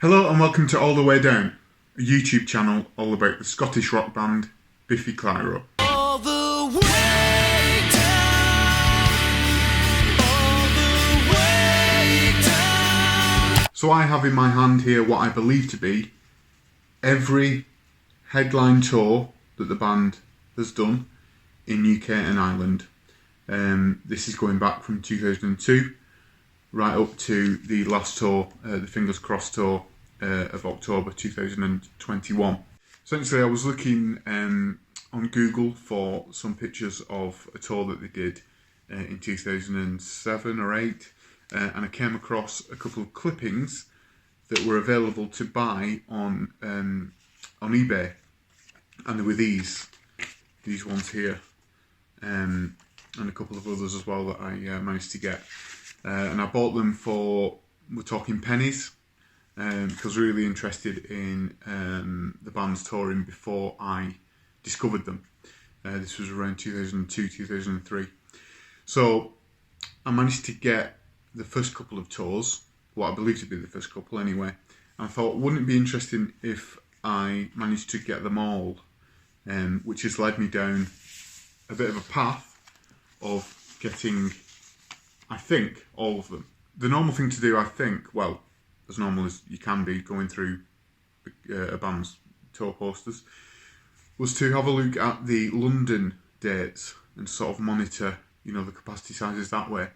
Hello and welcome to All the Way Down, a YouTube channel all about the Scottish rock band Biffy Clyro. All the way down, all the way down. So I have in my hand here what I believe to be every headline tour that the band has done in UK and Ireland. This is going back from 2002 right up to the last tour, the Fingers Crossed tour of October 2021. Essentially, I was looking on Google for some pictures of a tour that they did in 2007 or 8, and I came across a couple of clippings that were available to buy on eBay, and there were these ones here, and a couple of others as well that I managed to get. And I bought them for, we're talking pennies, because really interested in the band's touring before I discovered them. This was around 2002, 2003. So I managed to get the first couple of tours, what I believe to be the first couple anyway. And I thought, wouldn't it be interesting if I managed to get them all, which has led me down a bit of a path of getting, I think, all of them. The normal thing to do, I think, well, as normal as you can be going through a band's tour posters, was to have a look at the London dates and sort of monitor, the capacity sizes that way.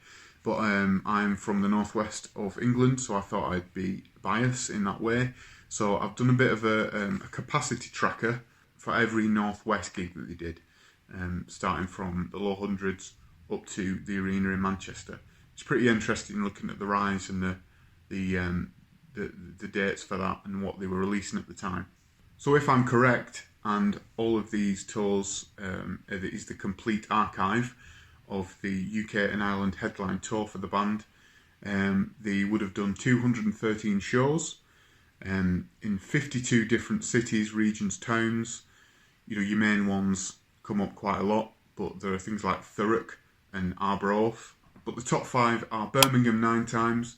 But I'm from the northwest of England, so I thought I'd be biased in that way. So I've done a bit of a capacity tracker for every northwest gig that they did, starting from the low hundreds up to the arena in Manchester. It's pretty interesting looking at the rise and the dates for that and what they were releasing at the time. So if I'm correct, and all of these tours is the complete archive of the UK and Ireland headline tour for the band, they would have done 213 shows in 52 different cities, regions, towns. Your main ones come up quite a lot, but there are things like Thurrock and Arbroath. But the top 5 are Birmingham 9 times,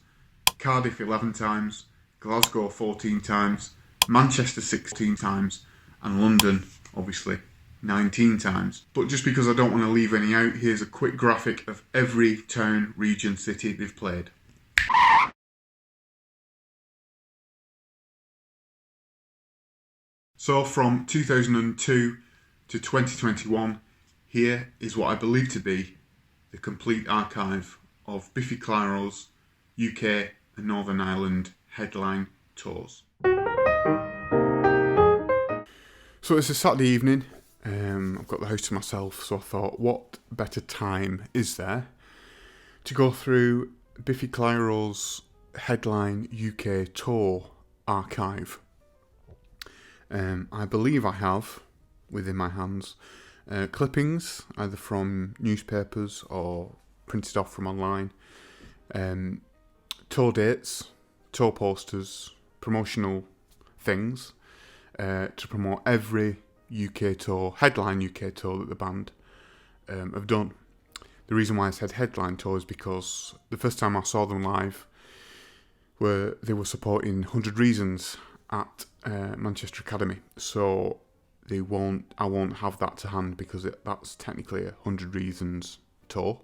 Cardiff 11 times, Glasgow 14 times, Manchester 16 times, and London, obviously, 19 times. But just because I don't want to leave any out, here's a quick graphic of every town, region, city they've played. So from 2002 to 2021, here is what I believe to be the complete archive of Biffy Clyro's UK and Northern Ireland headline tours. So it's a Saturday evening, I've got the house to myself, so I thought, what better time is there to go through Biffy Clyro's headline UK tour archive. I believe I have within my hands clippings either from newspapers or printed off from online, tour dates, tour posters, promotional things to promote every UK tour, headline UK tour that the band have done. The reason why I said headline tour is because the first time I saw them live, they were supporting 100 Reasons at Manchester Academy. So I won't have that to hand because that's technically a 100 Reasons tour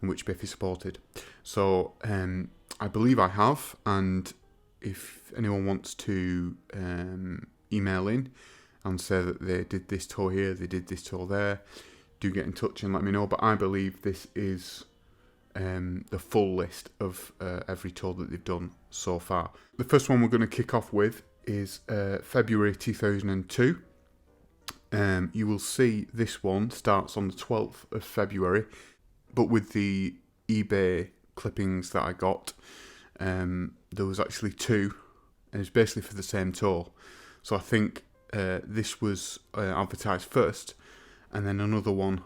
in which Biffy supported. So I believe I have, and if anyone wants to email in and say that they did this tour here, they did this tour there, do get in touch and let me know. But I believe this is the full list of every tour that they've done so far. The first one we're going to kick off with is February 2002. You will see this one starts on the 12th of February, but with the eBay clippings that I got, there was actually 2, and it's basically for the same tour. So I think this was advertised first, and then another one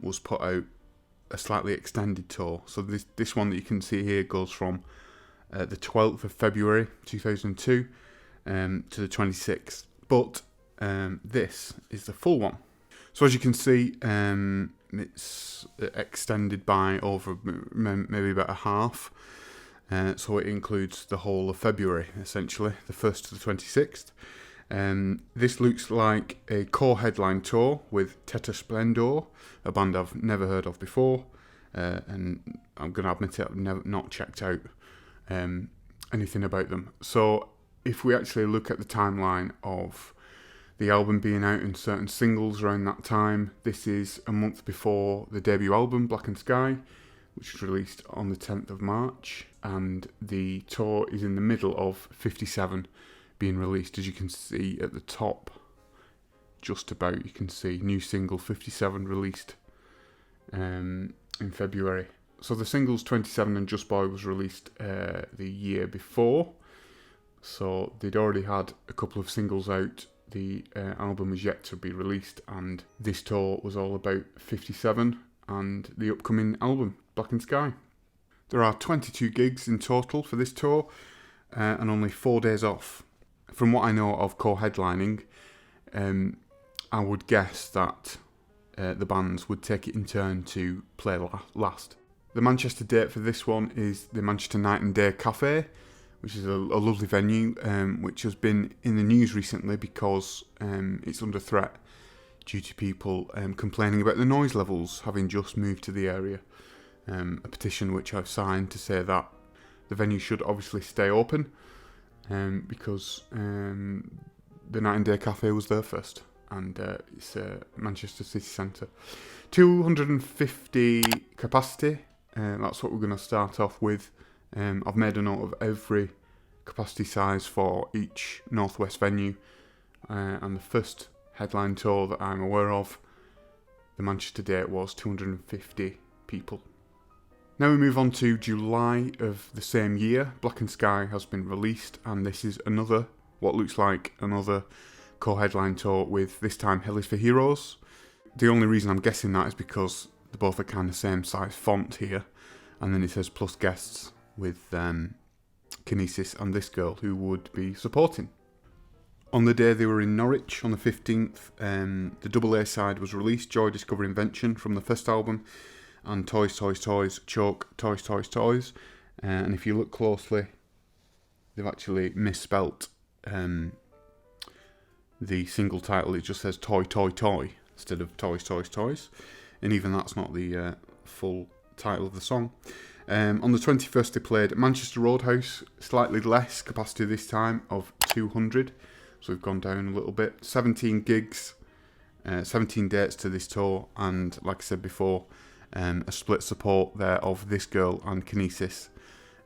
was put out, a slightly extended tour. So this one that you can see here goes from the 12th of February 2002 to the 26th. But this is the full one. So as you can see, it's extended by over maybe about a half. So it includes the whole of February, essentially, the 1st to the 26th. This looks like a core headline tour with Teta Splendor, a band I've never heard of before, and I'm going to admit it, I've not checked out anything about them. So if we actually look at the timeline of the album being out and certain singles around that time, this is a month before the debut album, Black and Sky, which was released on the 10th of March, and the tour is in the middle of 57 being released. As you can see at the top, just about, you can see new single 57 released in February. So the singles 27 and Just Boy was released the year before, so they'd already had a couple of singles out. The album was yet to be released, and this tour was all about 57 and the upcoming album, Black and Sky. There are 22 gigs in total for this tour, and only 4 days off. From what I know of core headlining, I would guess that the bands would take it in turn to play last. The Manchester date for this one is the Manchester Night and Day Cafe, which is a lovely venue, which has been in the news recently because it's under threat due to people complaining about the noise levels, having just moved to the area. A petition which I've signed to say that the venue should obviously stay open, because the Night and Day Cafe was there first, and it's Manchester city centre. 250 capacity, that's what we're going to start off with. I've made a note of every capacity size for each Northwest venue, and the first headline tour that I'm aware of, the Manchester date, was 250 people. Now we move on to July of the same year. Black and Sky has been released, and this is another, what looks like another core headline tour with, this time, Hell is for Heroes. The only reason I'm guessing that is because they're both the kind of same size font here, and then it says plus guests with Kinesis and this girl who would be supporting. On the day they were in Norwich, on the 15th, the double A side was released, Joy Discover Invention, from the first album, and Toys, Toys, Toys, Choke, Toys, Toys, Toys. And if you look closely, they've actually misspelt the single title. It just says Toy, Toy, Toy instead of Toys, Toys, Toys. And even that's not the full title of the song. On the 21st, they played at Manchester Roadhouse, slightly less capacity this time, of 200. So we've gone down a little bit. 17 gigs, 17 dates to this tour, and like I said before, a split support there of this girl and Kinesis.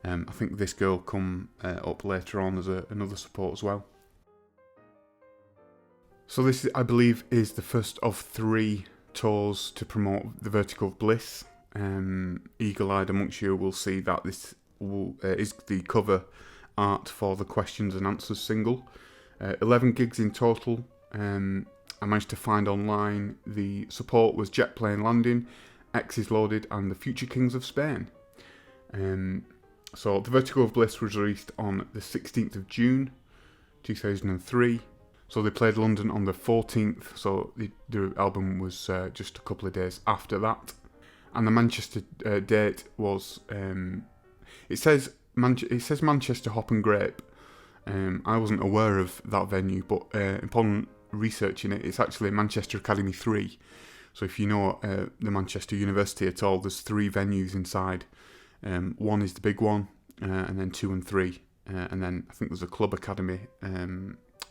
I think this girl come up later on as another support as well. So this, I believe, is the first of 3 tours to promote the Vertical Bliss. Eagle-eyed amongst you will see that this is the cover art for the Questions and Answers single. 11 gigs in total. I managed to find online the support was Jet Plane Landing, X is Loaded, and the Future Kings of Spain. So the Vertigo of Bliss was released on the 16th of June 2003. So they played London on the 14th, so the album was just a couple of days after that. And the Manchester date was, it says Manchester Hop and Grape. I wasn't aware of that venue, but upon researching it, it's actually Manchester Academy 3. So if you know the Manchester University at all, there's 3 venues inside. 1 is the big one, and then 2 and 3. And then I think there's a club academy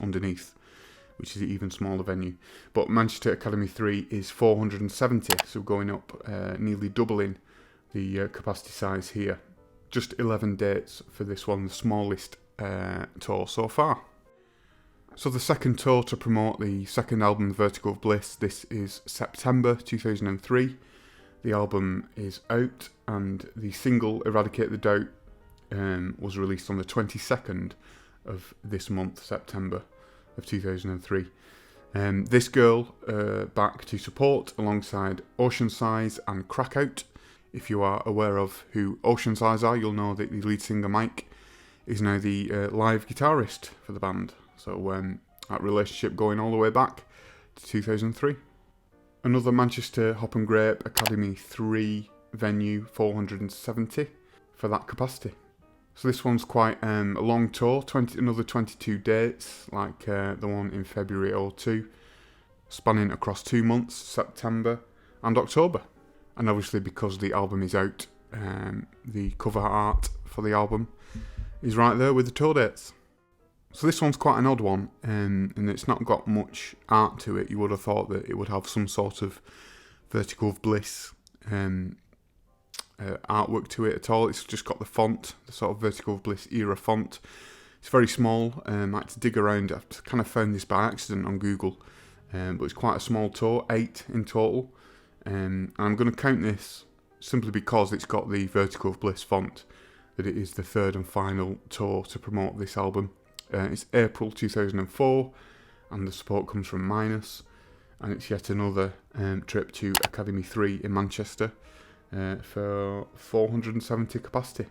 underneath, which is an even smaller venue. But Manchester Academy 3 is 470, so going up, nearly doubling the capacity size here. Just 11 dates for this one, the smallest tour so far. So the second tour to promote the second album, Vertigo of Bliss, this is September 2003. The album is out, and the single Eradicate the Doubt was released on the 22nd of this month, September of 2003. This girl back to support alongside Ocean Size and Crackout. If you are aware of who Ocean Size are, you'll know that the lead singer Mike is now the live guitarist for the band. So that relationship going all the way back to 2003. Another Manchester Hop and Grape Academy 3 venue, 470 for that capacity. So this one's quite a long tour, another 22 dates, like the one in February '02, spanning across 2 months, September and October. And obviously because the album is out, the cover art for the album is right there with the tour dates. So this one's quite an odd one, and it's not got much art to it. You would have thought that it would have some sort of Vertigo of Bliss artwork to it at all. It's just got the font, the sort of Vertigo of Bliss era font. It's very small. I had to dig around. I've kind of found this by accident on Google, but it's quite a small tour, 8 in total. And I'm going to count this simply because it's got the Vertigo of Bliss font, that it is the third and final tour to promote this album. It's April 2004, and the support comes from Minus, and it's yet another trip to Academy 3 in Manchester for 470 capacity.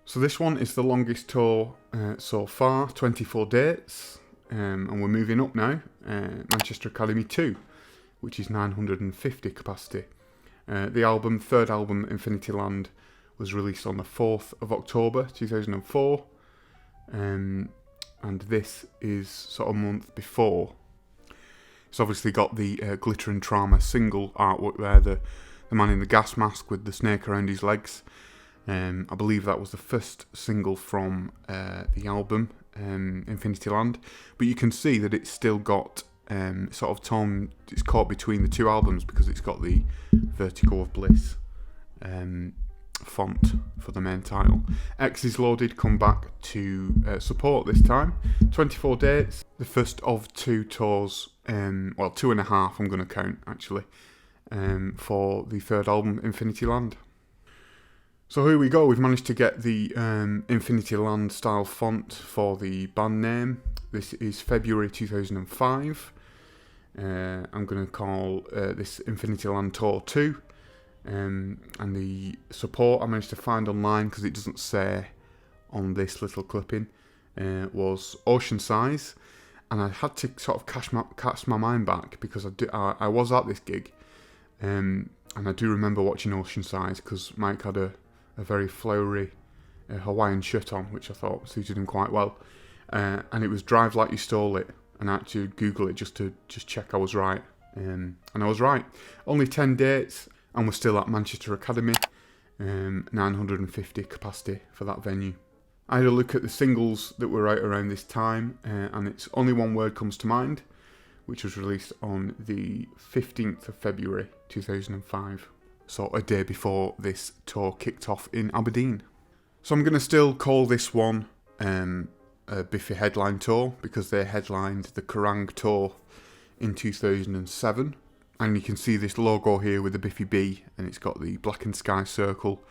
So this one is the longest tour so far, 24 dates, and we're moving up now, Manchester Academy 2, which is 950 capacity. The third album, Infinity Land, was released on the 4th of October 2004, and this is sort of a month before. It's obviously got the Glitter and Trauma single artwork there, the man in the gas mask with the snake around his legs. I believe that was the first single from the album, Infinity Land, but you can see that it's still got sort of tone, it's caught between the two albums because it's got the Vertigo of Bliss font for the main title. X is Loaded come back to support this time. 24 dates, the first of 2 tours, well 2.5 I'm going to count actually, for the third album, Infinity Land. So here we go, we've managed to get the Infinity Land style font for the band name. This is February 2005. I'm going to call this Infinity Land Tour 2. And the support I managed to find online, because it doesn't say on this little clipping, was Ocean Size. And I had to sort of cast my mind back, because I was at this gig. And I do remember watching Ocean Size, because Mike had a very flowery Hawaiian shirt on, which I thought suited him quite well. And it was Drive Like You Stole It. And I had to Google it just to check I was right. And I was right. Only 10 dates, and we're still at Manchester Academy. 950 capacity for that venue. I had a look at the singles that were out around this time, and it's Only One Word Comes to Mind, which was released on the 15th of February 2005. So a day before this tour kicked off in Aberdeen. So I'm going to still call this one a Biffy headline tour, because they headlined the Kerrang tour in 2007. And you can see this logo here with the Biffy B, and it's got the black and sky circle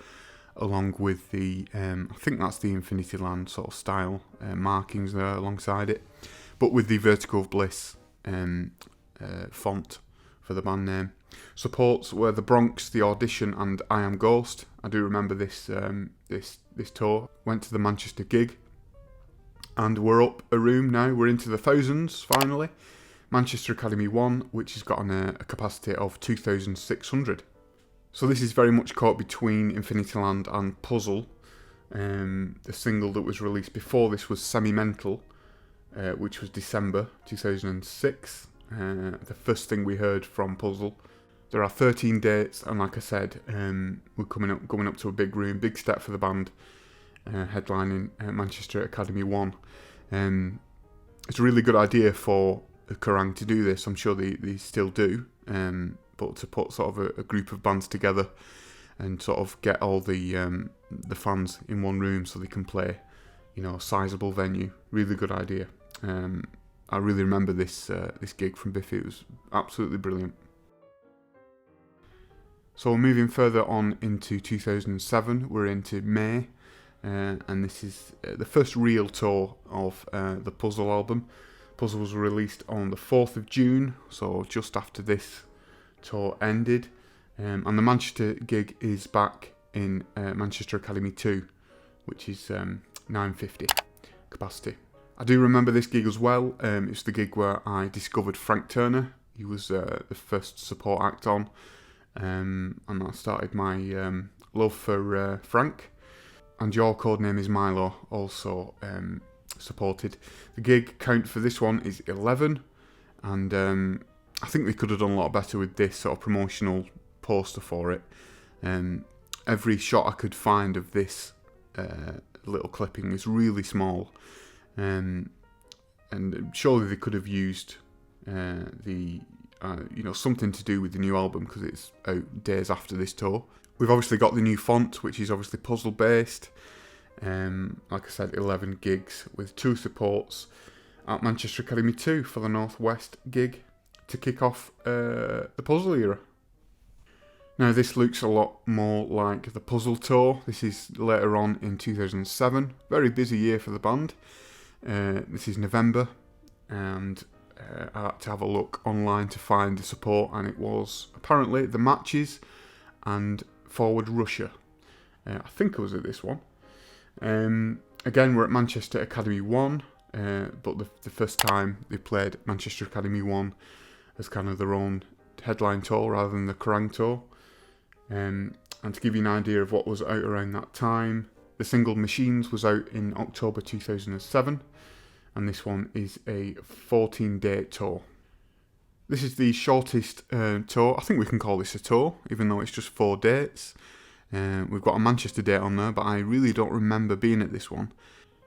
along with the, I think that's the Infinity Land sort of style markings there alongside it, but with the Vertigo of Bliss font for the band name. Supports were The Bronx, The Audition and I Am Ghost. I do remember this this tour. Went to the Manchester gig, and we're up a room now. We're into the thousands finally. Manchester Academy 1, which has got a capacity of 2,600. So this is very much caught between Infinity Land and Puzzle. The single that was released before this was Sentimental, which was December 2006. The first thing we heard from Puzzle. There are 13 dates, and like I said, we're going up to a big room, big step for the band, headlining Manchester Academy 1. It's a really good idea for Kerrang to do this. I'm sure they still do, but to put sort of a group of bands together and sort of get all the fans in one room so they can play, a sizable venue. Really good idea. I really remember this gig from Biffy. It was absolutely brilliant. So we're moving further on into 2007. We're into May, and this is the first real tour of the Puzzle album. Puzzle was released on the 4th of June, so just after this tour ended. And the Manchester gig is back in Manchester Academy 2, which is 950 capacity. I do remember this gig as well. It's the gig where I discovered Frank Turner. He was the first support act on, and that started my love for Frank. and Your Codename Is Milo also supported. The gig count for this one is 11, and I think they could have done a lot better with this sort of promotional poster for it. Every shot I could find of this little clipping is really small, and surely they could have used something to do with the new album, because it's out days after this tour. We've obviously got the new font, which is obviously puzzle based. Like I said, 11 gigs with 2 supports at Manchester Academy 2 for the North West gig to kick off the puzzle era. Now this looks a lot more like the puzzle tour. This is later on in 2007. Very busy year for the band. This is November, and I had to have a look online to find the support, and it was apparently The Matches and Forward Russia. I think I was at this one. Again, we're at Manchester Academy 1, but the first time they played Manchester Academy 1 as kind of their own headline tour rather than the Kerrang tour. And to give you an idea of what was out around that time, the single Machines was out in October 2007, and this one is a 14-day tour. This is the shortest tour. I think we can call this a tour, even though it's just 4 dates. We've got a Manchester date on there, but I really don't remember being at this one.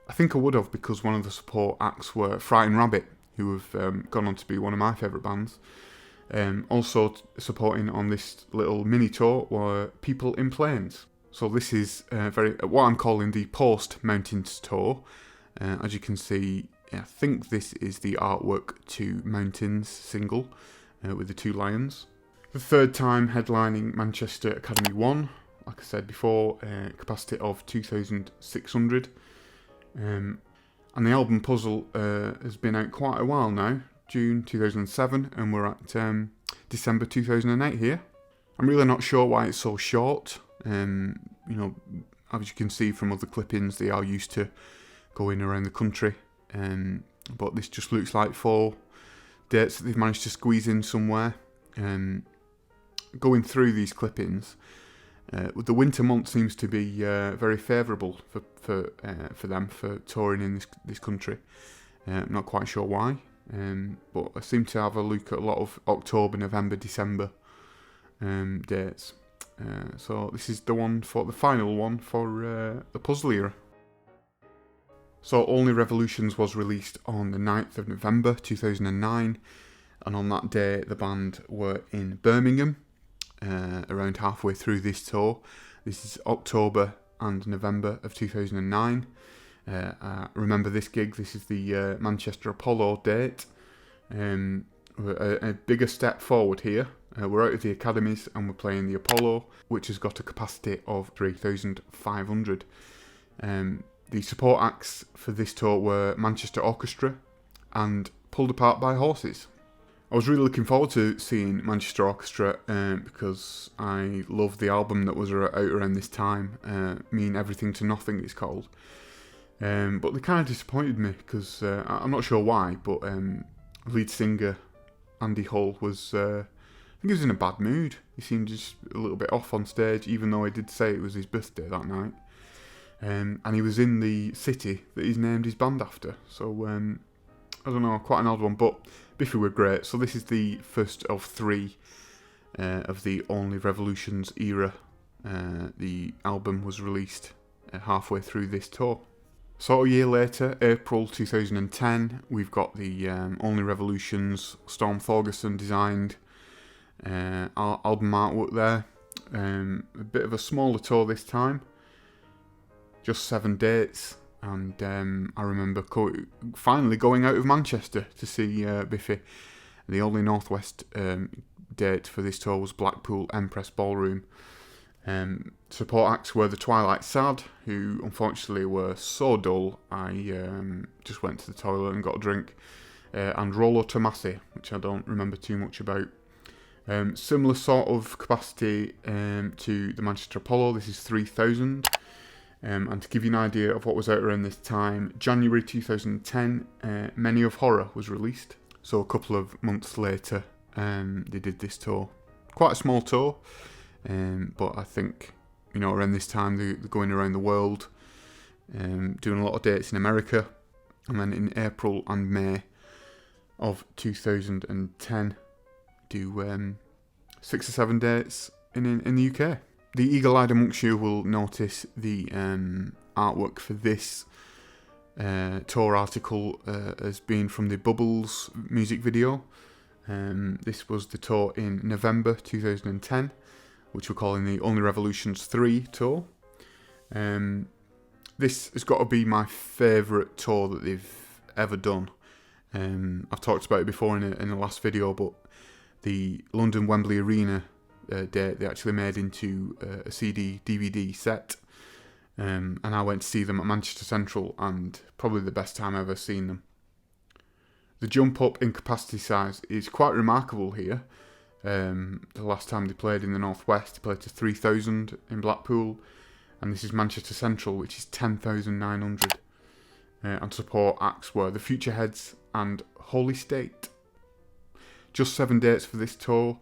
I think I would have, because one of the support acts were Frightened Rabbit, who have gone on to be one of my favourite bands. Also supporting on this little mini tour were People in Planes. So this is what I'm calling the post-Mountains tour. As you can see, I think this is the artwork to Mountains single with the 2 lions. The third time headlining Manchester Academy 1, like I said before, capacity of 2,600. And the album Puzzle has been out quite a while now, June 2007, and we're at December 2008 here. I'm really not sure why it's so short. As you can see from other clippings, they are used to going around the country, but this just looks like 4 dates that they've managed to squeeze in somewhere. Going through these clippings, the winter month seems to be very favourable for them for touring in this country. I'm not quite sure why, but I seem to have a look at a lot of October, November, December dates. So this is the final one for the puzzle era. So Only Revolutions was released on the 9th of November 2009, and on that day the band were in Birmingham, around halfway through this tour. This is October and November of 2009. Remember this gig, this is the Manchester Apollo date. A bigger step forward here. We're out of the academies and we're playing the Apollo, which has got a capacity of 3,500. The support acts for this tour were Manchester Orchestra and Pulled Apart by Horses. I was really looking forward to seeing Manchester Orchestra because I love the album that was out around this time. Mean Everything to Nothing it's called. But they kind of disappointed me because I'm not sure why, but lead singer Andy Hull was, I think he was in a bad mood. He seemed just a little bit off on stage, even though he did say it was his birthday that night. And he was in the city that he's named his band after. So, I don't know, quite an odd one, but Biffy were great. So this is the first of 3 of the Only Revolutions era. The album was released halfway through this tour. So a year later, April 2010, we've got the Only Revolutions Storm Thorgerson designed album artwork there. A bit of a smaller tour this time, just 7 dates, and I remember finally going out of Manchester to see Biffy. The only Northwest date for this tour was Blackpool Empress Ballroom. Support acts were the Twilight Sad, who unfortunately were so dull I just went to the toilet and got a drink, and Rollo Tomasi, which I don't remember too much about. Similar sort of capacity to the Manchester Apollo. This is 3,000. And to give you an idea of what was out around this time, January 2010, Many of Horror was released. So a couple of months later, they did this tour. Quite a small tour, but I think, around this time they're going around the world. doing a lot of dates in America, and then in April and May of 2010 do 6 or 7 dates in the UK. The eagle-eyed amongst you will notice the artwork for this tour article has been from the Bubbles music video. This was the tour in November 2010, which we're calling the Only Revolutions 3 tour. This has got to be my favourite tour that they've ever done. I've talked about it before in the last video, but the London Wembley Arena date they actually made into a CD DVD set, and I went to see them at Manchester Central, and probably the best time I've ever seen them. The jump up in capacity size is quite remarkable here. The last time they played in the Northwest, they played to 3,000 in Blackpool, and this is Manchester Central, which is 10,900. And support acts were The Future Heads and Holy State. Just 7 dates for this tour,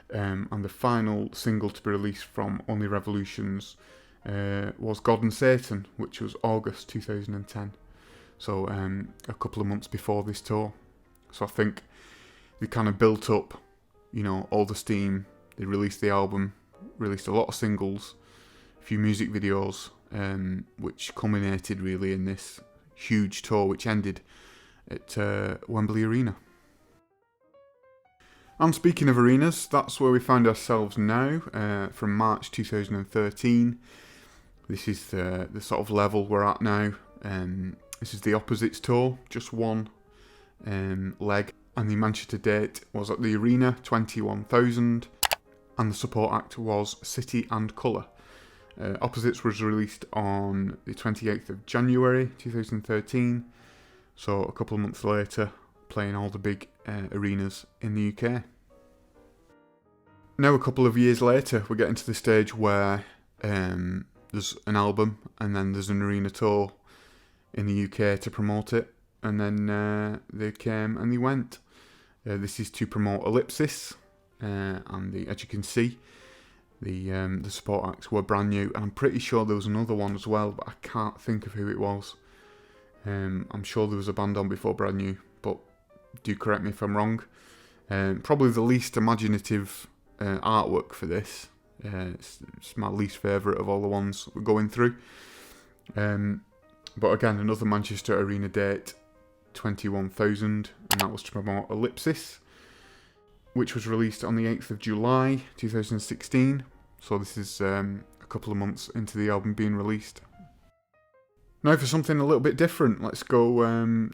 and the final single to be released from Only Revolutions was God and Satan, which was August 2010. So a couple of months before this tour. So I think they kind of built up, all the steam. They released the album, released a lot of singles, a few music videos, which culminated really in this huge tour, which ended at Wembley Arena. And speaking of arenas, that's where we find ourselves now, from March 2013. This is the sort of level we're at now. This is the Opposites tour, just one leg. And the Manchester date was at the Arena, 21,000. And the support act was City and Colour. Opposites was released on the 28th of January 2013. So a couple of months later, playing all the big arenas in the UK. Now a couple of years later, we're getting to the stage where there's an album and then there's an arena tour in the UK to promote it, and then they came and they went. This is to promote Ellipsis, and as you can see, the support acts were brand new, and I'm pretty sure there was another one as well, but I can't think of who it was. I'm sure there was a band on before Brand New, but do correct me if I'm wrong. Probably the least imaginative artwork for this. It's my least favourite of all the ones we're going through. But again, another Manchester Arena date, 21,000, and that was to promote Ellipsis, which was released on the 8th of July 2016. So this is a couple of months into the album being released. Now for something a little bit different, let's go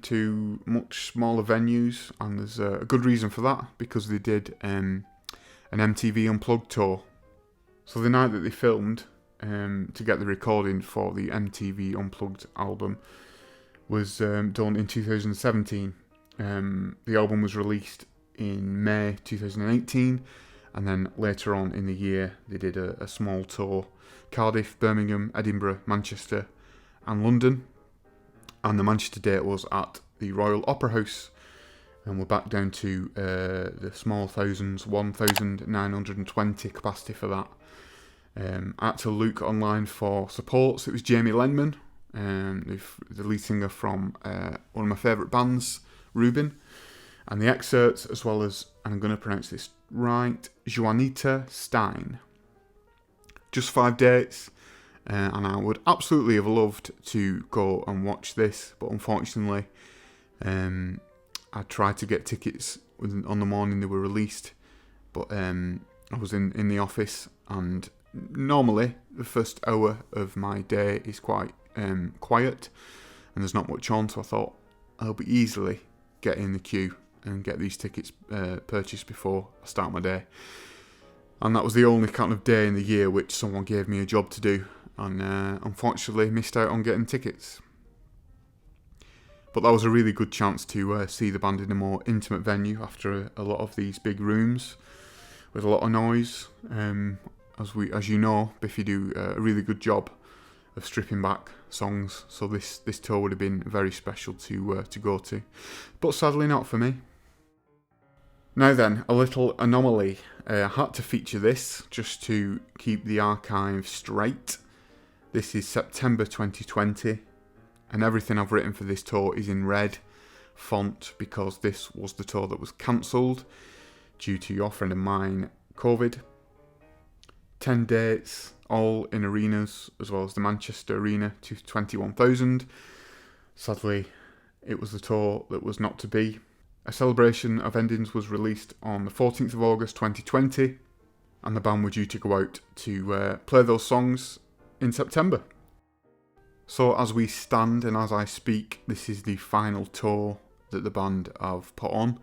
to much smaller venues, and there's a good reason for that, because they did an MTV Unplugged Tour. So the night that they filmed to get the recording for the MTV Unplugged album was done in 2017. The album was released in May 2018, and then later on in the year they did a small tour: Cardiff, Birmingham, Edinburgh, Manchester and London. And the Manchester date was at the Royal Opera House, and we're back down to the small thousands, 1,920 capacity for that. I had to look online for supports. It was Jamie Lenman, the lead singer from one of my favourite bands, Reuben, and the excerpts, as well as, and I'm going to pronounce this right, Juanita Stein. Just 5 dates, and I would absolutely have loved to go and watch this, but unfortunately I tried to get tickets on the morning they were released, but I was in the office, and normally the first hour of my day is quite quiet and there's not much on, so I thought I'll be easily get in the queue and get these tickets purchased before I start my day. And that was the only kind of day in the year which someone gave me a job to do, and unfortunately missed out on getting tickets. But that was a really good chance to see the band in a more intimate venue after a lot of these big rooms with a lot of noise. As you know, Biffy do a really good job of stripping back songs, so this tour would have been very special to go to, but sadly not for me. Now then, a little anomaly. I had to feature this just to keep the archive straight. This is September 2020, and everything I've written for this tour is in red font because this was the tour that was cancelled due to your friend of mine, COVID. 10 dates, all in arenas, as well as the Manchester Arena to 21,000. Sadly, it was the tour that was not to be. A celebration of endings was released on the 14th of August 2020, and the band were due to go out to play those songs in September. So as we stand and as I speak, this is the final tour that the band have put on.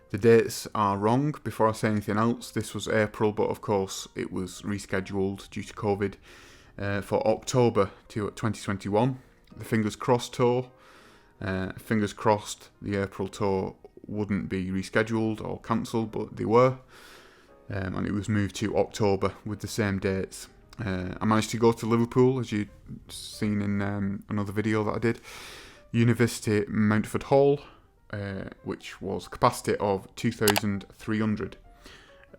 The dates are wrong. Before I say anything else, this was April, but of course it was rescheduled due to COVID for October to 2021. The Fingers Crossed tour. Fingers crossed the April tour wouldn't be rescheduled or cancelled, but they were. And it was moved to October with the same dates. I managed to go to Liverpool, as you've seen in another video that I did. University Mountford Hall, which was capacity of 2,300.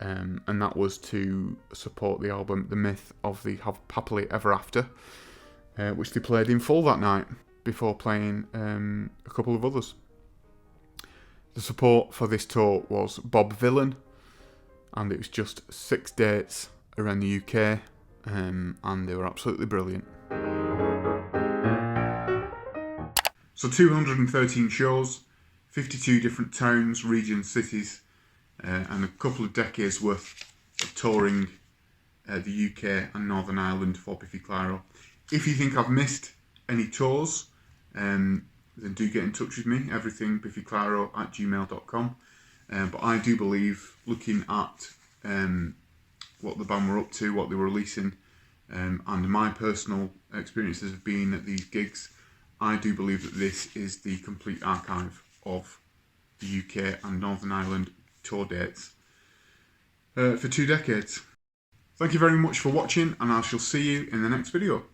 And that was to support the album The Myth of the Happily Ever After, which they played in full that night before playing a couple of others. The support for this tour was Bob Vylan, and it was just 6 dates around the UK, and they were absolutely brilliant. So 213 shows, 52 different towns, regions, cities, and a couple of decades worth of touring the UK and Northern Ireland for Biffy Clyro. If you think I've missed any tours, then do get in touch with me, everythingbiffyclyro@gmail.com. But I do believe, looking at what the band were up to, what they were releasing, and my personal experiences of being at these gigs, I do believe that this is the complete archive of the UK and Northern Ireland tour dates for 2 decades. Thank you very much for watching, and I shall see you in the next video.